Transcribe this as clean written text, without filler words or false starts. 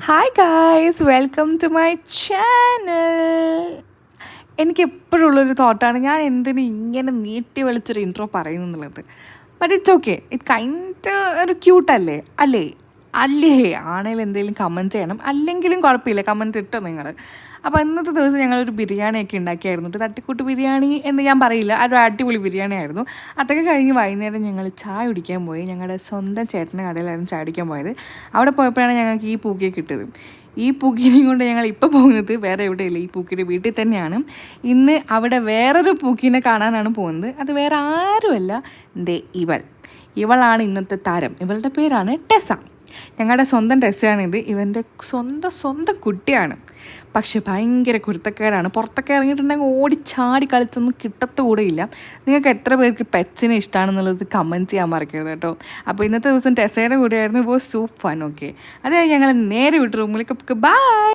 Hi guys, welcome to my channel. എനിക്ക് എപ്പോഴുള്ളൊരു തോട്ടാണ് ഞാൻ എന്തിന് ഇങ്ങനെ നീട്ടി വലിച്ചൊരു ഇൻട്രോ പറയുന്നു എന്നുള്ളത്. But it's okay, it kind ഒരു ക്യൂട്ടല്ലേ അല്ലേ? അല്ലേ? ആണെങ്കിലും എന്തെങ്കിലും കമൻറ്റ് ചെയ്യണം, അല്ലെങ്കിലും കുഴപ്പമില്ല, കമൻറ്റ് ഇട്ടോ നിങ്ങൾ. അപ്പോൾ ഇന്നത്തെ ദിവസം ഞങ്ങളൊരു ബിരിയാണിയൊക്കെ ഉണ്ടാക്കിയായിരുന്നു. ഒരു തട്ടിക്കൂട്ട് ബിരിയാണി എന്ന് ഞാൻ പറയില്ല, അതൊരു അടിപൊളി ബിരിയാണി ആയിരുന്നു. അതൊക്കെ കഴിഞ്ഞ് വൈകുന്നേരം ഞങ്ങൾ ചായ കുടിക്കാൻ പോയി. ഞങ്ങളുടെ സ്വന്തം ചേട്ടൻ്റെ കടയിലായിരുന്നു ചായ കുടിക്കാൻ പോയത്. അവിടെ പോയപ്പോഴാണ് ഞങ്ങൾക്ക് ഈ പൂക്കിയെ കിട്ടിയത്. ഈ പൂക്കിനെയും കൊണ്ട് ഞങ്ങൾ ഇപ്പോൾ പോകുന്നത് വേറെ എവിടെയില്ല, ഈ പൂക്കിൻ്റെ വീട്ടിൽ തന്നെയാണ്. ഇന്ന് അവിടെ വേറൊരു പൂക്കിനെ കാണാനാണ് പോകുന്നത്. അത് വേറെ ആരുമല്ല, ദേ ഇവളാണ് ഇന്നത്തെ താരം. ഇവളുടെ പേരാണ് ടെസ. ഞങ്ങളുടെ സ്വന്തം ടെസ്സാണിത്. ഇവൻ്റെ സ്വന്തം കുട്ടിയാണ്. പക്ഷെ ഭയങ്കര കുരുത്തക്കേടാണ്. പുറത്തൊക്കെ ഇറങ്ങിയിട്ടുണ്ടെങ്കിൽ ഓടിച്ചാടി കളിച്ചൊന്നും കിട്ടത്തുകൂടെയില്ല. നിങ്ങൾക്ക് എത്ര പേർക്ക് പെറ്റ്സിനെ ഇഷ്ടമാണെന്നുള്ളത് കമൻറ്റ് ചെയ്യാൻ മറക്കരുത് കേട്ടോ. അപ്പോൾ ഇന്നത്തെ ദിവസം ടെസ്സയുടെ കൂടെയായിരുന്നു. ഇപ്പോൾ സൂപ്പ് ഫൺ. ഓക്കെ, അത് ഞങ്ങൾ നേരെ വിട്ട് റൂമിലേക്ക് ബൈ.